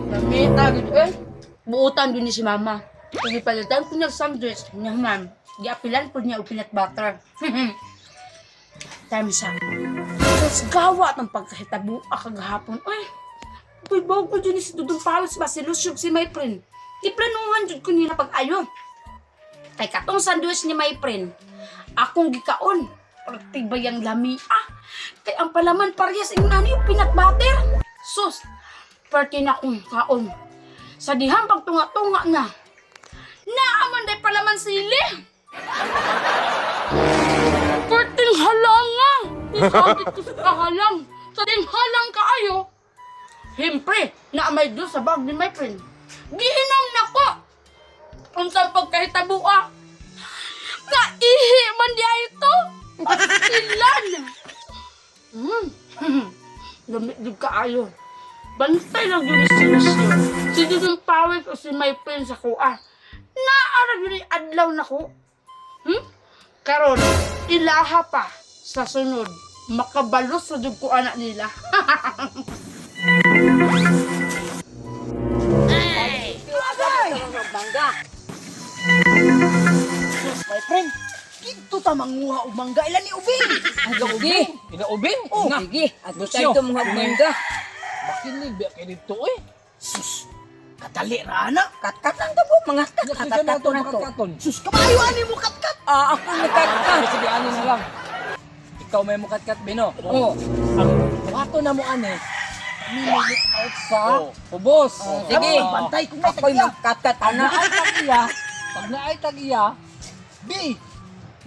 Namita dito eh. Buutan din ni si mama. Sige palitan ko niya sandwich. Niya ma'am. Giapilan po niya o peanut butter. Time siya. Tapos gawa ng pagkahitabo kagahapon. Ay, bago ko dyan si Dudong Pawis ba si Lusyog si my friend. Iplanuhan dyan ko nila pag-ayo. Kay katong sandwich ni my friend. Akong gikaon. Tibay ang lami. Kay ang palaman parehas yung yung peanut butter. Sus, parte na akong kaon. Sa dihang pagtunga-tunga na. Naaman day palaman sili. Parting halanga. Isakit ko sa kahalang. Sa ding halang kaayo. Hempre, naamay doon sa bag ni my friend. Giinom na ko. Unsang pagkahitabo Naihi man diya ito. Ilan. Lamig kaayo. Bantay lang yun sinisyo. Si Dudong Pawis o si my friend sa kuha. Naarag yun adlaw na ko. Karon, ilaha pa sa sunod. Makabalos sa ko anak nila. Ay! Bangga. My friend, dito ta manguha og mangga ilan ni ubing. Sige. Ina-ubing? Oh, Nga. sige. At Lucio. tayo mga mangga. Makinig ba kayo dito eh? Sus, katali ra na. Katkat lang to po, mga Kasi katkat na to na to. makakaton. Sus, kabayo ani mo katkat. Ako nagkatkat. Sige, ano na lang. Ikaw may mukatkat, Bino. Oh, Ang buhato na mo, ane. Minigit out sa ubos. sige. Bantay kung may tagiya. Katkat Pag ana. naay tagiya, pag naay tagiya, B,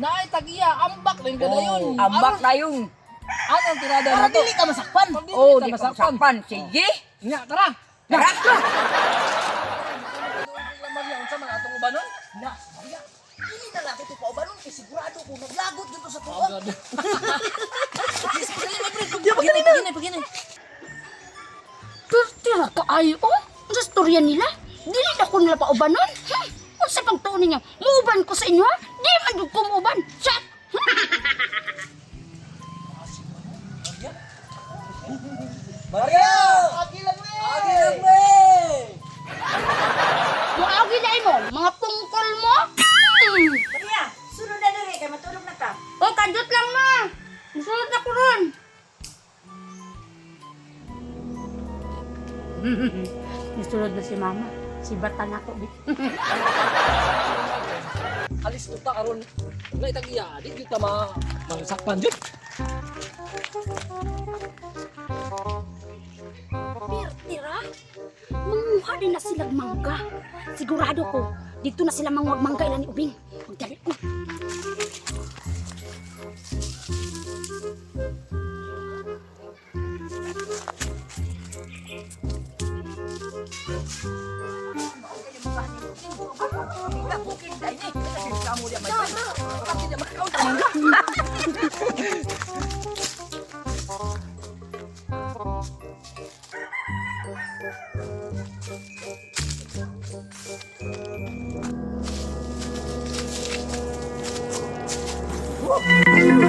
naay tagiya, ambak rin ka na yun. Ambak na yung. Anong tirada na to? Dili ka masakpan. Oh, Di ka masakpan. Sige. Nga, tara. Tara. Unsa man atong ubanon? Na, Maria. Dili na lang ito pa ubanon kay sigurado ko naglagot dito sa tuwa. Agad. Pagini. Pero tira kaayo. Ang storya nila. Dili na ko nila paubanon. Kung sa pagtuon niya, muuban ko sa inyo ha? Di man yung kumuban. Shut! Maria! Agi lang me! Muagi na mo, mga pungkol mo. Maria, sunod na dali kay matulog na ka. O, kadot lang ma. Musunod na ko ron. Nasunod na si mama. Si Batan ako. Alis kita karon. Nay tagiya, di kita masakpan jud. Tira, manguha din na silang mangga. Sigurado ko, dito na sila manguha mangga ilan ni Ubing. Magdali ko.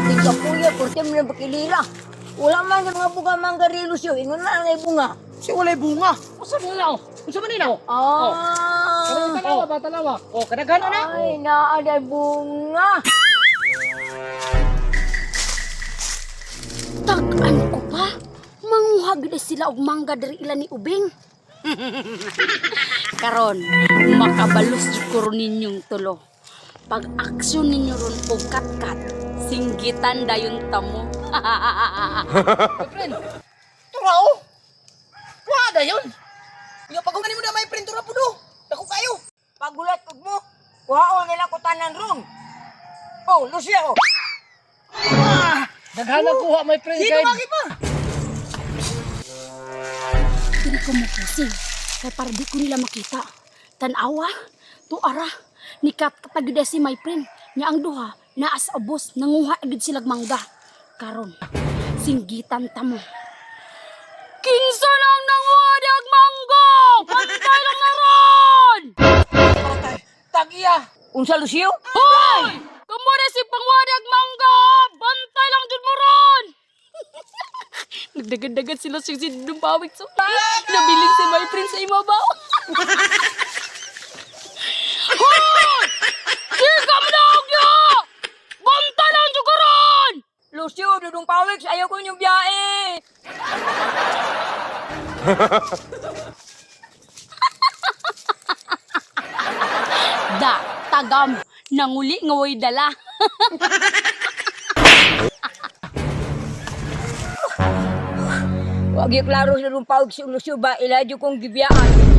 Tiga kuya, kurti mo na bakilila. Wala man yung mga bunga manggarilos yun. Ingon na ang bunga. Si walay bunga. Usa man nila? Usa man nila? Karong talawa ba talawa? Oh, kadaghan na. Ay, naaday bunga. Tag-an ko pa. Manguha gid sila og mangga diri ilan ni Ubing. Karon, makabalos jud ko ron ninyong tulo. Pag-aksyon ninyo ron og katkat, singgitan dayon tamo. My friend. Turao. Wala yun. Yung pagungan mo na may print tura po do. Dako kayo. Pagulat ko mo. Kuhaon nila ko tanan ron. Oh, Lucia oh. Daghan na kuha my friend Sino magi pa? Dili ko makasing. Kaya para di ko nila makita. Tanawa, tuara, nikat katagida si my friend. Nya ang duha, naas ubos, nanguha agad silag mangga. Karon, singgitan tamo. Kinsa lang nanguha dag mangga! Pantay lang na ron! tagiya. Unsa Lucio? Hoy! Kumura si pangwadag mangga! Bantay lang dun mo ron! Nagdagan-dagan sila si Dudong Pawik sa nabiling si my friend sa imabaw. Hoy! Di ka mo na agyo! Banta lang jugaron! Lucio, Dudong Pawik, ayaw ko yung biyahe. Da, tagam, nanguli ngaway dala. Wag yung klaro sa Dudong Pawik si Lucio ba, iladyo kong gibiyaan.